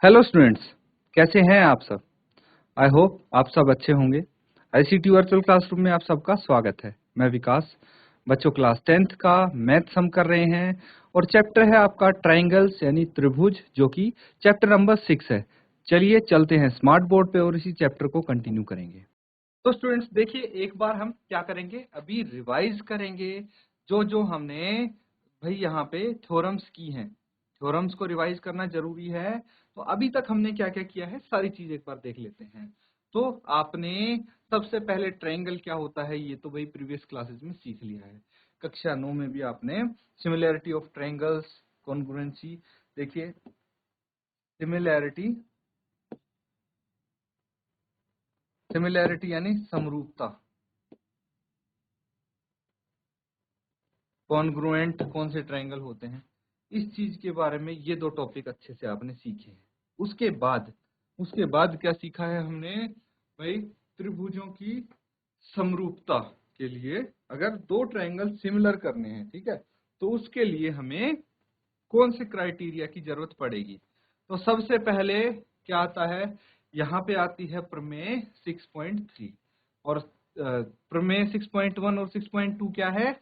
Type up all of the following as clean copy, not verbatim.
Hello students, कैसे हैं आप सब। आई होप आप सब अच्छे होंगे। आईसीटी वर्चुअल क्लासरूम में आप सबका स्वागत है। मैं विकास। बच्चों क्लास 10th का मैथ्स हम कर रहे हैं और चैप्टर है आपका ट्राइंगल्स यानी त्रिभुज, जो कि चैप्टर नंबर 6 है। चलिए चलते हैं स्मार्ट बोर्ड पे और इसी चैप्टर को कंटिन्यू करेंगे। तो स्टूडेंट्स देखिए, एक बार हम क्या करेंगे, अभी रिवाइज करेंगे जो जो हमने भाई यहाँ पे थ्योरम्स की हैं। थ्योरम्स को रिवाइज करना जरूरी है। तो अभी तक हमने क्या क्या किया है, सारी चीज एक बार देख लेते हैं। तो आपने सबसे पहले ट्रायंगल क्या होता है ये तो भाई प्रीवियस क्लासेस में सीख लिया है। कक्षा 9 में भी आपने सिमिलैरिटी ऑफ ट्रायंगल्स, कॉन्ग्रुएंसी, देखिए सिमिलैरिटी, सिमिलैरिटी यानी समरूपता, कॉन्ग्रुएंट कौन से ट्रायंगल होते हैं, इस चीज के बारे में ये दो टॉपिक अच्छे से आपने सीखे हैं। उसके बाद क्या सीखा है हमने भाई, त्रिभुजों की समरूपता के लिए अगर दो ट्रायंगल सिमिलर करने हैं, ठीक है, तो उसके लिए हमें कौन से क्राइटेरिया की जरूरत पड़ेगी। तो सबसे पहले क्या आता है, यहाँ पे आती है प्रमेय 6.3 और प्रमेय 6.1 और 6.2 क्या है,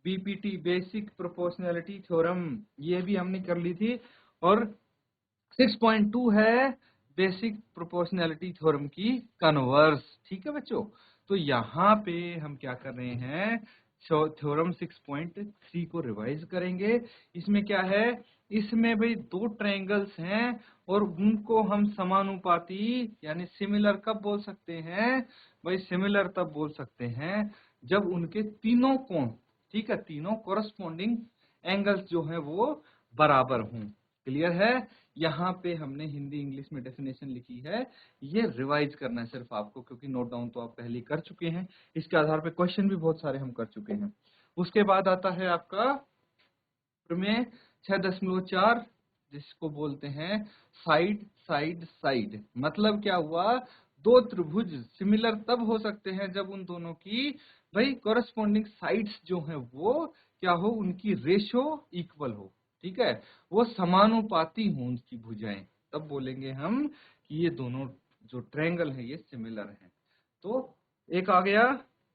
बीपीटी बेसिक प्रोपोर्शनैलिटी थ्योरम, ये भी हमने कर ली थी। और 6.2 है बेसिक प्रोपोर्शनैलिटी थ्योरम की कन्वर्स। ठीक है बच्चों, तो यहाँ पे हम क्या कर रहे हैं, थ्योरम 6.3 को रिवाइज करेंगे। इसमें क्या है, इसमें भाई दो ट्रायंगल्स हैं और उनको हम समानुपाती यानी सिमिलर कब बोल सकते हैं भाई, सिमिलर तब बोल सकते हैं जब उनके तीनों कोण, ठीक है, तीनों कोरस्पॉन्डिंग एंगल्स जो है वो बराबर हों। क्लियर है। यहाँ पे हमने हिंदी इंग्लिश में डेफिनेशन लिखी है, ये रिवाइज करना है सिर्फ आपको, क्योंकि नोट डाउन तो आप पहले ही कर चुके हैं। इसके आधार पे क्वेश्चन भी बहुत सारे हम कर चुके हैं। उसके बाद आता है आपका प्रमेय 6.4, जिसको बोलते हैं साइड साइड साइड। मतलब क्या हुआ, दो त्रिभुज सिमिलर तब हो सकते हैं जब उन दोनों की भाई कोरस्पॉन्डिंग साइड्स जो है वो क्या हो, उनकी रेशो इक्वल हो। ठीक है, वो समानुपाती हो उनकी भुजाएं, तब बोलेंगे हम कि ये दोनों जो ट्रायंगल है ये सिमिलर हैं। तो एक आ गया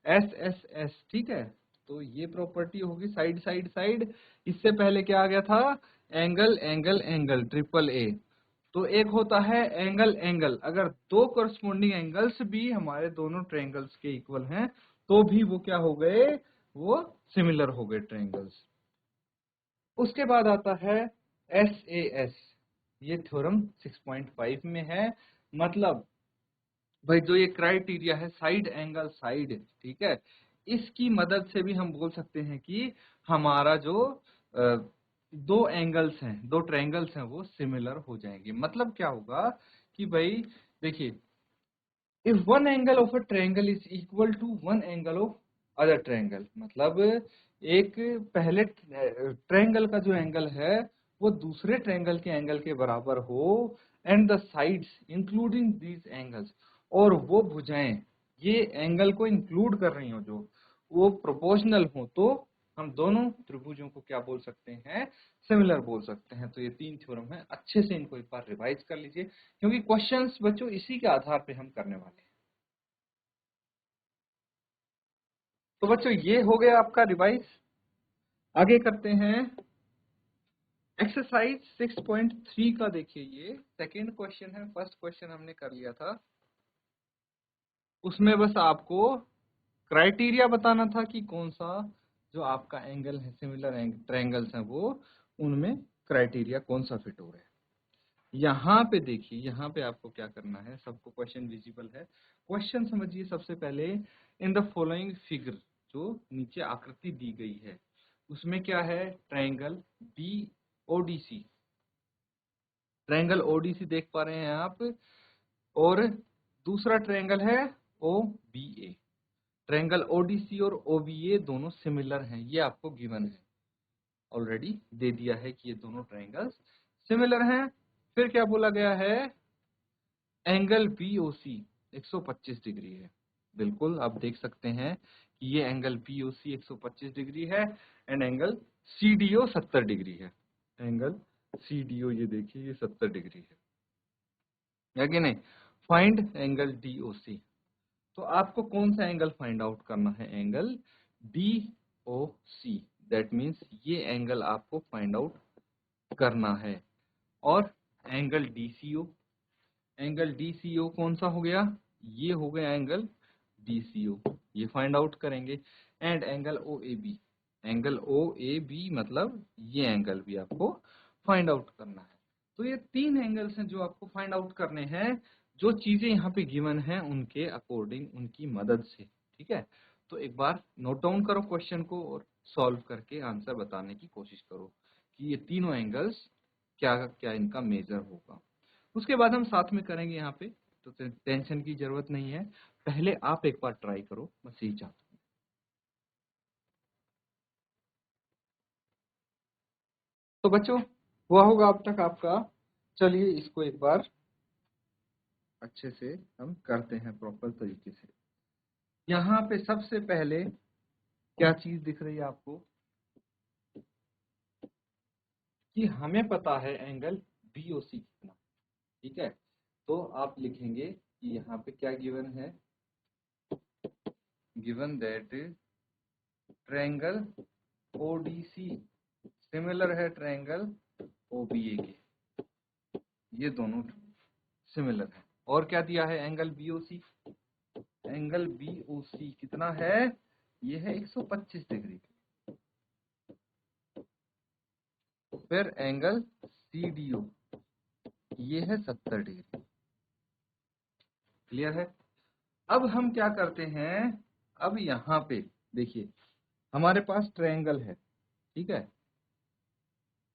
एस एस एस, ठीक है, तो ये प्रॉपर्टी होगी साइड साइड साइड। इससे पहले क्या आ गया था, angle angle angle, triple A. तो एक होता है एंगल एंगल, अगर दो करस्पॉन्डिंग एंगल्स भी हमारे दोनों ट्रायंगल्स के इक्वल हैं तो भी वो क्या हो गए, वो सिमिलर हो गए ट्रायंगल्स। उसके बाद आता है एस ए एस, ये थ्योरम 6.5 में है। मतलब भाई जो ये क्राइटेरिया है साइड एंगल साइड, ठीक है, इसकी मदद से भी हम बोल सकते हैं कि हमारा जो दो एंगल्स हैं, दो ट्रायंगल्स हैं, वो सिमिलर हो जाएंगे। मतलब क्या होगा कि भाई देखिए, if one angle of a triangle is equal to one angle of other triangle, मतलब एक पहले ट्रायंगल का जो एंगल है वो दूसरे ट्रायंगल के एंगल के बराबर हो, and the sides including these angles, और वो भुजाएं ये एंगल को इंक्लूड कर रही हो, जो वो प्रोपोर्शनल हो, तो हम दोनों त्रिभुजों को क्या बोल सकते हैं, सिमिलर बोल सकते हैं। तो ये तीन थ्योरम है, अच्छे से इनको एक बार रिवाइज कर लीजिए, क्योंकि क्वेश्चंस बच्चों इसी के आधार पे हम करने वाले हैं। तो बच्चों ये हो गया आपका रिवाइज। आगे करते हैं एक्सरसाइज 6.3 का। देखिए ये सेकंड क्वेश्चन है, फर्स्ट क्वेश्चन हमने कर लिया था, उसमें बस आपको क्राइटेरिया बताना था कि कौन सा जो आपका एंगल है, सिमिलर ट्रायंगल्स हैं वो, उनमें क्राइटेरिया कौन सा फिट हो रहा है। यहाँ पे देखिए, यहाँ पे आपको क्या करना है, सबको क्वेश्चन विजिबल है। क्वेश्चन समझिए सबसे पहले, इन द फॉलोइंग फिगर, जो नीचे आकृति दी गई है उसमें क्या है, triangle B ODC, triangle ODC देख पा रहे हैं आप, और दूसरा ट्रायंगल है ओ बी ए। ट्रायंगल ओडीसी और ओबीए दोनों सिमिलर हैं, ये आपको गिवन है, ऑलरेडी दे दिया है कि ये दोनों ट्रायंगल्स सिमिलर हैं। फिर क्या बोला गया है, एंगल बीओसी 125 डिग्री है। बिल्कुल आप देख सकते हैं कि ये एंगल बीओसी 125 डिग्री है, एंड एंगल सीडीओ 70 डिग्री है। एंगल सीडीओ ये देखिए ये 70 डिग्री है। है कि नहीं। फाइंड एंगल DOC, तो आपको कौन सा एंगल फाइंड आउट करना है, एंगल DOC, दैट मीन्स ये एंगल आपको फाइंड आउट करना है। और एंगल DCO, एंगल DCO कौन सा हो गया, ये हो गया एंगल DCO, ये फाइंड आउट करेंगे। And angle OAB, angle OAB मतलब ये एंगल भी आपको फाइंड आउट करना है। तो ये 3 एंगल्स हैं जो आपको फाइंड आउट करने हैं, जो चीजें यहाँ पे गिवन हैं उनके अकॉर्डिंग, उनकी मदद से, ठीक है। तो एक बार नोट डाउन करो क्वेश्चन को और सॉल्व करके आंसर बताने की कोशिश करो कि ये तीनों एंगल्स क्या क्या इनका मेजर होगा। उसके बाद हम साथ में करेंगे यहाँ पे, तो टेंशन की जरूरत नहीं है, पहले आप एक बार ट्राई करो, बस यही चाहता हूँ। तो बच्चों हुआ होगा अब तक आपका, चलिए इसको एक बार अच्छे से हम करते हैं प्रॉपर तरीके से। यहाँ पे सबसे पहले क्या चीज दिख रही है आपको कि हमें पता है एंगल BOC कितना, ठीक है। तो आप लिखेंगे कि यहाँ पे क्या गिवन है, given that triangle ODC similar है ट्रायंगल OBA के, ये दोनों सिमिलर है। और क्या दिया है, एंगल BOC, एंगल BOC कितना है, ये है 125 डिग्री। फिर एंगल CDO ये है 70 डिग्री। क्लियर है। अब हम क्या करते हैं, अब यहाँ पे देखिए हमारे पास ट्रायंगल है, ठीक है।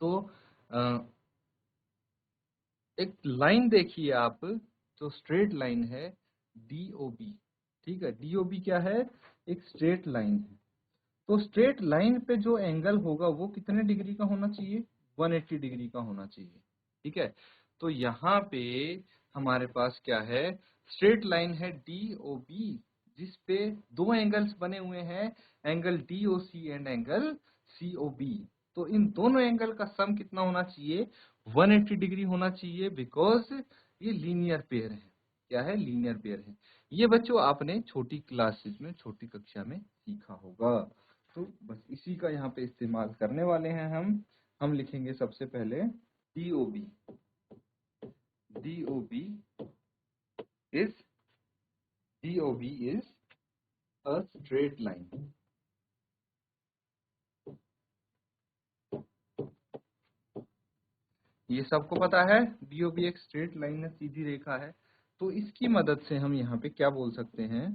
तो एक लाइन देखिए आप, तो स्ट्रेट लाइन है DOB, ठीक है। DOB क्या है, एक स्ट्रेट लाइन है। तो स्ट्रेट लाइन पे जो एंगल होगा वो कितने डिग्री का होना चाहिए, 180 डिग्री का होना चाहिए, ठीक है। तो यहाँ पे हमारे पास क्या है, स्ट्रेट लाइन है DOB, जिस पे दो एंगल्स बने हुए हैं, angle DOC and angle COB। तो इन दोनों एंगल का सम कितना होना चाहिए, 180 डिग्री होना चाहिए, बिकॉज ये लीनियर पेयर है। क्या है, लीनियर पेयर है। ये बच्चों आपने छोटी क्लासेस में, छोटी कक्षा में सीखा होगा। तो बस इसी का यहाँ पे इस्तेमाल करने वाले हैं हम लिखेंगे सबसे पहले DOB, DOB is DOB is a straight line, ये सबको पता है, DOB एक स्ट्रेट लाइन है, सीधी रेखा है। तो इसकी मदद से हम यहाँ पे क्या बोल सकते हैं,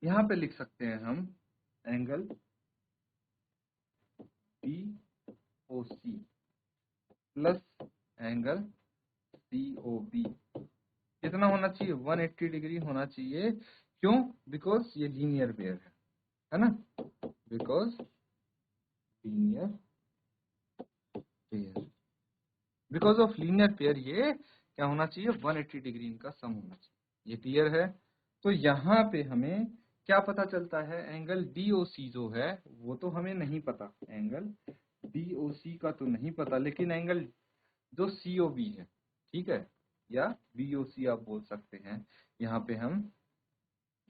यहाँ पे लिख सकते हैं हम angle DOC plus angle COB कितना होना चाहिए, 180 डिग्री होना चाहिए। क्यों, बिकॉज ये लीनियर पेयर है ना, because linear pair, because of linear pair ये क्या होना चाहिए, 180 डिग्री इनका सम होना चाहिए। ये क्लियर है। तो यहाँ पे हमें क्या पता चलता है, एंगल DOC जो है वो तो हमें नहीं पता, एंगल DOC का तो नहीं पता, लेकिन एंगल जो COB है, ठीक है, या BOC आप बोल सकते हैं, यहाँ पे हम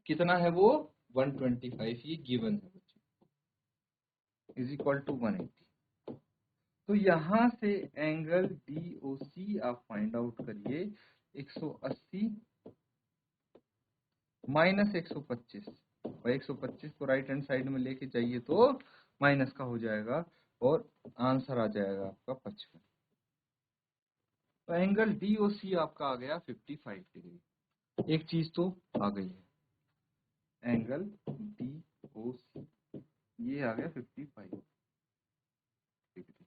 कितना है वो 125, ये गिवन है बच्चों, इज इक्वल टू 180। तो यहाँ से एंगल DOC आप फाइंड आउट करिए, 180 माइनस 125, और 125 को राइट हैंड साइड में लेके जाइए तो माइनस का हो जाएगा और आंसर आ जाएगा आपका 55। तो एंगल DOC आपका आ गया 55 डिग्री। एक चीज तो आ गई है, एंगल DOC ये आ गया 55 डिग्री।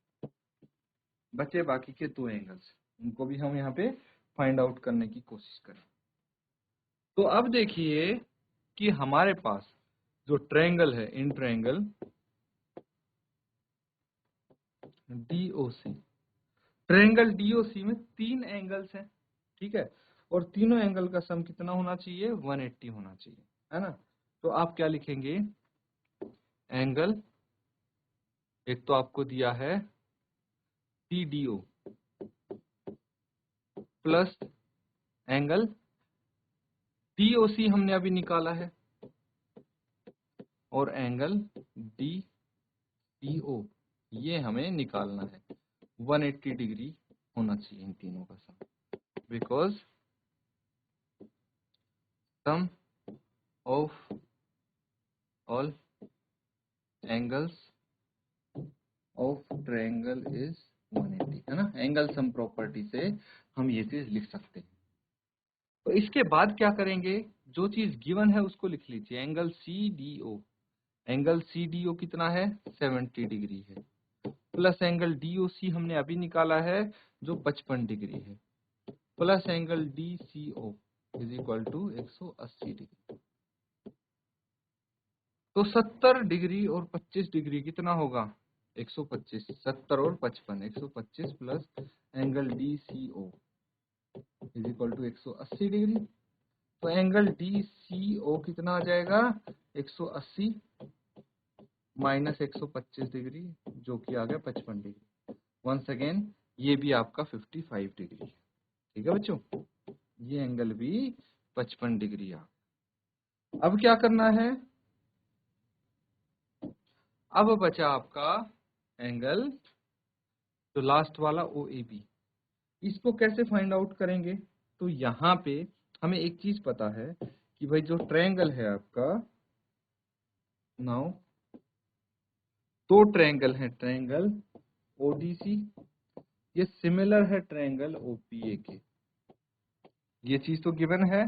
बचे बाकी के दो एंगल्स, उनको भी हम यहाँ पे फाइंड आउट करने की कोशिश करें। तो अब देखिए कि हमारे पास जो ट्रायंगल है, in triangle DOC, triangle DOC में 3 एंगल्स हैं, ठीक है। और तीनों एंगल का सम कितना होना चाहिए, 180 होना चाहिए, है ना। तो आप क्या लिखेंगे, एंगल एक तो आपको दिया है CDO, प्लस एंगल DOC हमने अभी निकाला है और एंगल DCO ये हमें निकालना है। 180 डिग्री होना चाहिए इन तीनों का sum, because sum of all angles of triangle is 180, है ना। एंगल सम प्रॉपर्टी से हम ये चीज लिख सकते हैं। तो इसके बाद क्या करेंगे, जो चीज गिवन है उसको लिख लीजिए। एंगल CDO, एंगल CDO कितना है, 70 डिग्री है, प्लस एंगल DOC हमने अभी निकाला है जो 55 डिग्री है, plus angle DCO is equal to 180 degree. तो 70 डिग्री और 25 डिग्री कितना होगा, 125। 70 और 55, 125 plus angle DCO is equal to 180 degree. तो एंगल DCO कितना आ जाएगा, 180 माइनस 125 डिग्री जो कि आ गया 55 डिग्री। वंस अगेन ये भी आपका 55 डिग्री है। ठीक है बच्चों, ये एंगल भी 55 डिग्री आ। अब क्या करना है, अब बचा आपका एंगल जो लास्ट वाला OAB। इसको कैसे फाइंड आउट करेंगे, तो यहाँ पे हमें एक चीज पता है कि भाई जो ट्रायंगल है आपका, नाउ दो ट्रायंगल है, ट्रायंगल ODC ये सिमिलर है ट्रायंगल OPA के, ये चीज तो गिवन है।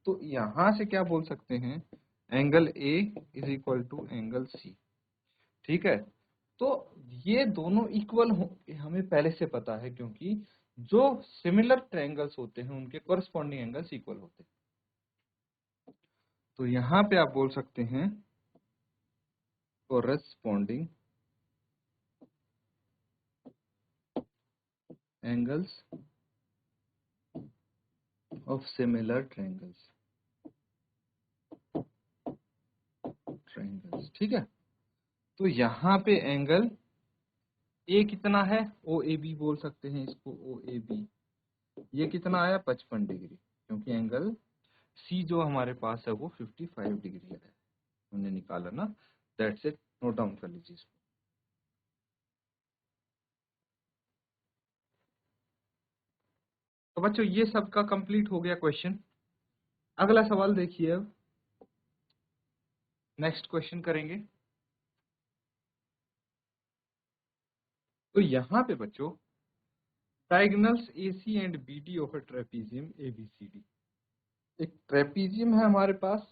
तो यहां से क्या बोल सकते हैं, angle A is equal to angle C। ठीक है, तो ये दोनों इक्वल हमें पहले से पता है, क्योंकि जो सिमिलर ट्रायंगल्स होते हैं उनके कॉरस्पॉन्डिंग एंगल्स इक्वल होते हैं। तो यहां पे आप बोल सकते हैं corresponding angles of similar triangles. ठीक है, तो यहाँ पे एंगल A कितना है, OAB बोल सकते हैं इसको, OAB ये कितना आया, 55 डिग्री, क्योंकि एंगल C जो हमारे पास है वो 55 डिग्री है, हमने निकाला ना। दैट्स इट, नोट डाउन कर लीजिए इसको। तो बच्चों ये सब का कंप्लीट हो गया क्वेश्चन। अगला सवाल देखिए, अब नेक्स्ट क्वेश्चन करेंगे। तो यहाँ पे बच्चों diagonals AC and BD of A trapezium ABCD। एक ट्रेपीजियम है हमारे पास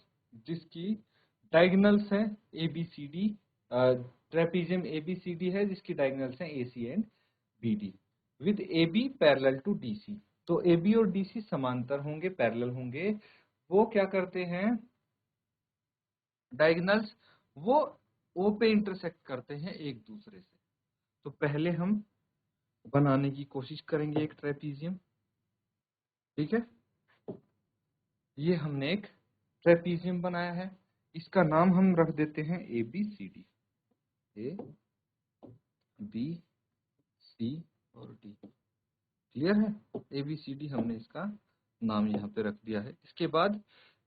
जिसकी डायगोनल्स है ABCD, ट्रेपीजियम ABCD है जिसकी डायगोनल्स हैं AC and BD with AB parallel to DC। तो AB और DC समांतर होंगे, पैरेलल होंगे। वो क्या करते हैं, डायगोनल्स वो O पे इंटरसेक्ट करते हैं एक दूसरे से। तो पहले हम बनाने की कोशिश करेंगे एक ट्रेपीजियम। ठीक है, ये हमने एक ट्रेपीजियम बनाया है, इसका नाम हम रख देते हैं ABCD, A B C और D। क्लियर है, ABCD हमने इसका नाम यहाँ पे रख दिया है। इसके बाद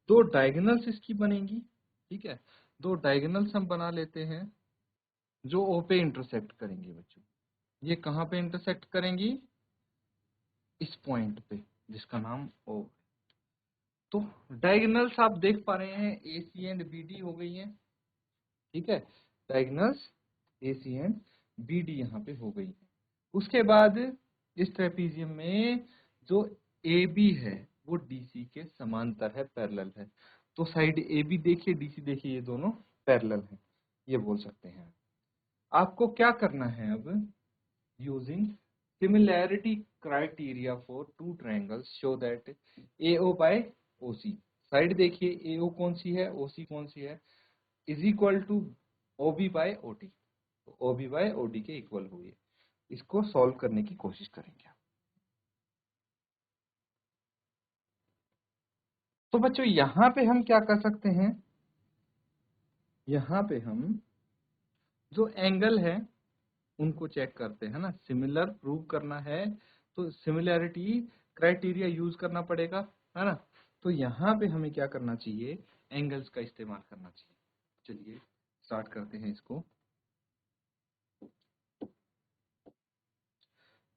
दो डायगोनल्स इसकी बनेंगी। ठीक है, दो डायगोनल्स हम बना लेते हैं जो O पे इंटरसेक्ट करेंगे बच्चों। ये कहाँ पे इंटरसेक्ट करेंगी, इस पॉइंट पे जिसका नाम O। तो डायगोनल्स आप देख पा रहे हैं AC एंड BD हो गई है। ठीक है, डायगोनल्स AC एंड BD यहाँ पे हो गई है। उसके बाद इस ट्रेपीजियम में जो AB है वो DC के समांतर है, पैरेलल है। तो साइड AB देखिए, DC देखिए, ये दोनों पैरेलल हैं, ये बोल सकते हैं। आपको क्या करना है अब, using similarity criteria for two triangles show that AO by OC, side देखिए AO कौन सी है, OC कौन सी है, is equal to OB by OD। OB by OD के इक्वल हुई है। इसको सॉल्व करने की कोशिश करेंगे। तो बच्चों यहाँ पे हम क्या कर सकते हैं, यहाँ पे हम जो एंगल है उनको चेक करते हैं ना, सिमिलर प्रूव करना है। तो सिमिलैरिटी क्राइटेरिया यूज करना पड़ेगा, है ना। तो यहाँ पे हमें क्या करना चाहिए, एंगल्स का इस्तेमाल करना चाहिए। चलिए स्टार्ट करते हैं इसको।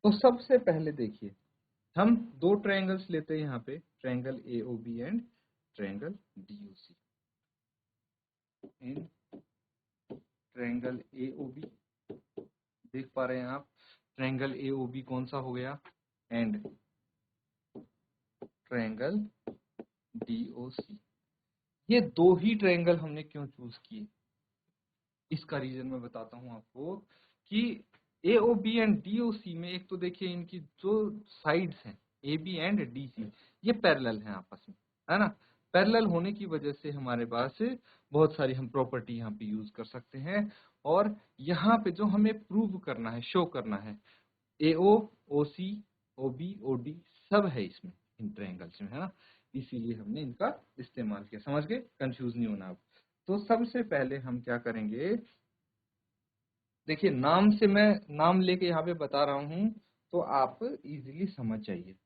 तो सबसे पहले देखिए, हम दो ट्रायंगल्स लेते हैं यहाँ पे, triangle AOB and triangle DOC। In triangle AOB देख पा रहे हैं आप, ट्रायंगल AOB कौन सा हो गया, एंड ट्रायंगल DOC। ये दो ही ट्रायंगल हमने क्यों चूज किए, इसका रीजन मैं बताता हूं आपको कि AOB एंड DOC में एक तो देखिए इनकी जो साइड्स हैं AB एंड DC, ये पैरेलल हैं आपस में, है ना। पैरेलल होने की वजह से हमारे पास बहुत सारी हम प्रॉपर्टी यहाँ पे यूज कर सकते हैं। और यहाँ पे जो हमें प्रूव करना है, शो करना है, AO, OC, OB, OD सब है इसमें, इन ट्रायंगल्स में, है ना। इसीलिए हमने इनका इस्तेमाल किया, समझ गए, कंफ्यूज नहीं होना आप। तो सबसे पहले हम क्या करेंगे, देखिए नाम से मैं नाम लेके यहाँ पे बता रहा हूँ तो आप इजीली समझ जाइए।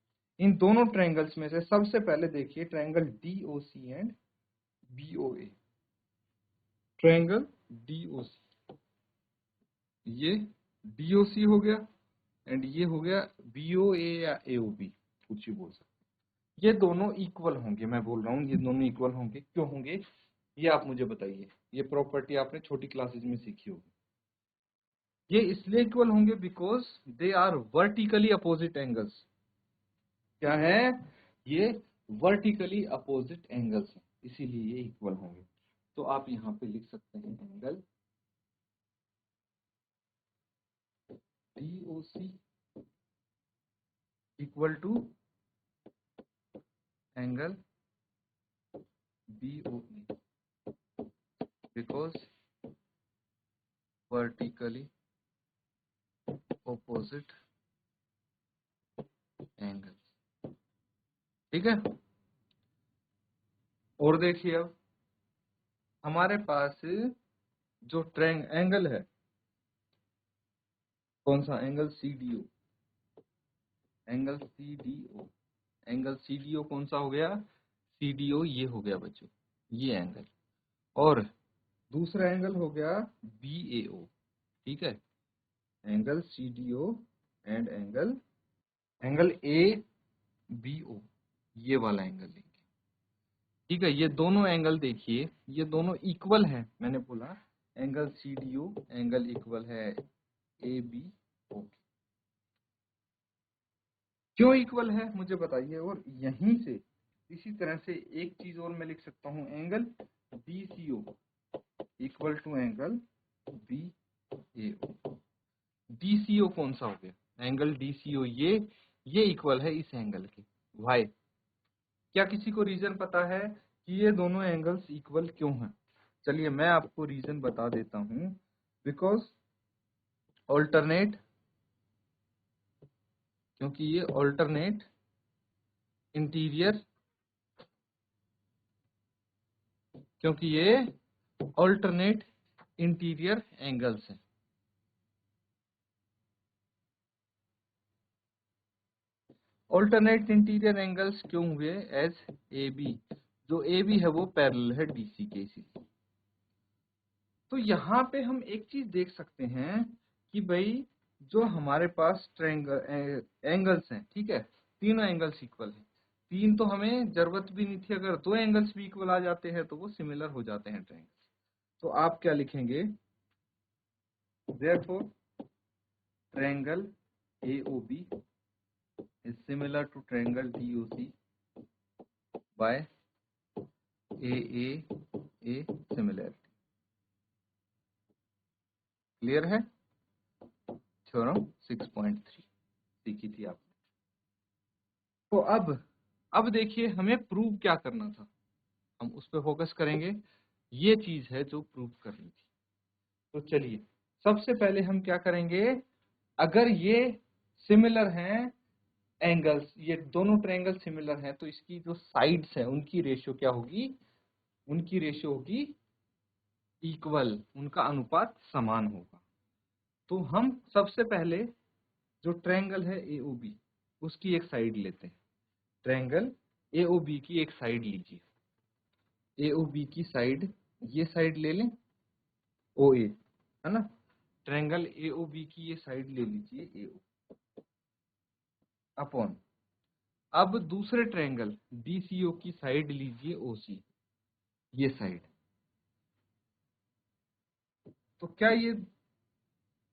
इन दोनों ट्रायंगल्स में से सबसे पहले देखिए triangle DOC and BOA। Triangle DOC, ये DOC हो गया एंड ये हो गया BOA या AOB, कुछ भी बोल सकते हैं। ये दोनों इक्वल होंगे, मैं बोल रहा हूँ ये दोनों इक्वल होंगे। क्यों होंगे ये आप मुझे बताइए, ये प्रॉपर्टी आपने छोटी क्लासेज में सीखी होगी। ये इसलिए इक्वल होंगे because they are vertically opposite angles. क्या है, ये वर्टिकली अपोजिट एंगल्स हैं, इसीलिए ये इक्वल होंगे। तो आप यहाँ पे लिख सकते हैं angle DOC equal to angle BOA because vertically opposite angle. ठीक है, और देखिए अब हमारे पास जो एंगल है, कौन सा angle, CDO, angle CDO, angle CDO कौन सा हो गया, CDO ये हो गया बच्चों, ये एंगल। और दूसरा एंगल हो गया BAO। ठीक है, angle CDO and angle ABO, ये वाला एंगल लेंगे। ठीक है, ये दोनों एंगल देखिए, ये दोनों इक्वल है, मैंने बोला एंगल CDO एंगल इक्वल है ABO। क्यों इक्वल है मुझे बताइए। और यहीं से इसी तरह से एक चीज और मैं लिख सकता हूं, angle DCO equal to angle BAO। DCO कौन सा हो गया, एंगल DCO ये इक्वल है इस एंगल के। वाई, क्या किसी को रीजन पता है कि ये दोनों एंगल्स इक्वल क्यों हैं? चलिए मैं आपको रीजन बता देता हूं। बिकॉज ऑल्टरनेट, क्योंकि ये ऑल्टरनेट इंटीरियर, क्योंकि ये ऑल्टरनेट इंटीरियर एंगल्स हैं। ऑल्टरनेट इंटीरियर एंगल्स क्यों हुए, एज AB, जो AB है वो पैरेलल है DC के, इसीलिए। तो यहाँ पे हम एक चीज देख सकते हैं कि भाई जो हमारे पास ट्रायंगल एंगल्स हैं, ठीक है, तीनों एंगल्स इक्वल हैं। तीन तो हमें जरूरत भी नहीं थी, अगर दो एंगल्स भी इक्वल आ जाते हैं तो वो सिमिलर हो जाते हैं ट्रायंगल्स। तो आप क्या लिखेंगे, therefore triangle AOB is similar to triangle DOC by AAA similarity। Clear है, थ्योरम 6.3 सीखी थी आपने। तो अब देखिए हमें प्रूव क्या करना था, हम उस पर फोकस करेंगे। ये चीज है जो प्रूव करनी थी। तो चलिए सबसे पहले हम क्या करेंगे, अगर ये सिमिलर हैं एंगल्स, ये दोनों ट्रायंगल सिमिलर हैं, तो इसकी जो साइड्स हैं उनकी रेशियो क्या होगी, उनकी रेशियो होगी इक्वल, उनका अनुपात समान होगा। तो हम सबसे पहले जो ट्रायंगल है AOB उसकी एक साइड लेते हैं। ट्रायंगल AOB की एक साइड लीजिए, AOB की साइड, ये साइड ले लें OA, है ना। ट्रायंगल AOB की ये साइड ले लीजिए AO अपॉन, अब दूसरे ट्रायंगल BCO की साइड लीजिए OC, ये साइड। तो क्या ये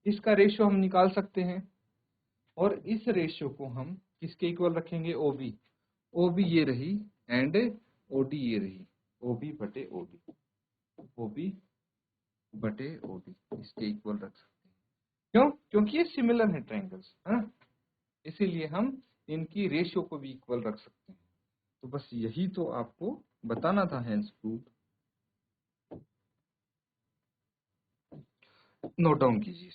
इसका रेशियो हम निकाल सकते हैं, और इस रेशियो को हम किसके इक्वल रखेंगे, OB, OB ये रही एंड OD ये रही, OB बटे OD, OB बटे OD इसके इक्वल रख सकते हैं। क्यों? क्योंकि ये सिमिलर है ट्रायंगल्स, है ना, इसीलिए हम इनकी रेशियो को भी इक्वल रख सकते हैं। तो बस यही तो आपको बताना था, हेंस प्रूव्ड। नोट डाउन कीजिए।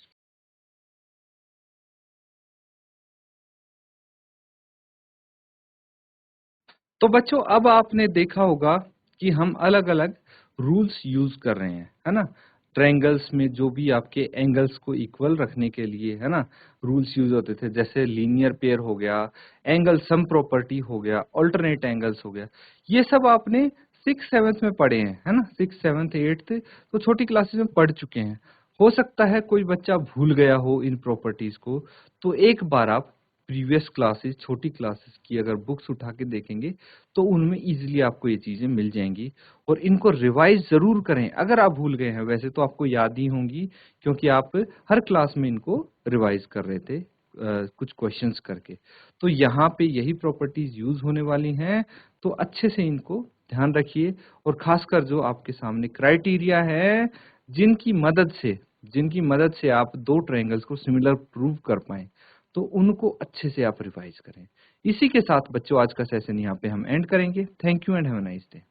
तो बच्चों अब आपने देखा होगा कि हम अलग अलग रूल्स यूज कर रहे हैं, है ना। ट्रायंगल्स में जो भी आपके एंगल्स को इक्वल रखने के लिए, है ना, रूल्स यूज होते थे, जैसे लीनियर पेयर हो गया, एंगल सम प्रॉपर्टी हो गया, अल्टरनेट एंगल्स हो गया, ये सब आपने 6th 7th में पढ़े हैं, है ना। 6th 7th 8th तो छोटी क्लासेस में पढ़ चुके हैं। हो सकता है कोई बच्चा भूल गया हो इन प्रॉपर्टीज को, तो एक बार आप प्रीवियस क्लासेस, छोटी क्लासेस की अगर बुक्स उठा के देखेंगे तो उनमें इजीली आपको ये चीजें मिल जाएंगी, और इनको रिवाइज जरूर करें। अगर आप भूल गए हैं, वैसे तो आपको याद ही होंगी क्योंकि आप हर क्लास में इनको रिवाइज कर रहे थे कुछ क्वेश्चंस करके। तो यहाँ पे यही प्रॉपर्टीज यूज होने वाली हैं, तो अच्छे से इनको ध्यान रखिए। और खासकर जो आपके सामने क्राइटेरिया है जिनकी मदद से आप दो ट्रायंगल्स को सिमिलर प्रूव कर पाए, तो उनको अच्छे से आप रिवाइज करें। इसी के साथ बच्चों आज का सेशन यहाँ पे हम एंड करेंगे। Thank you and have a nice day.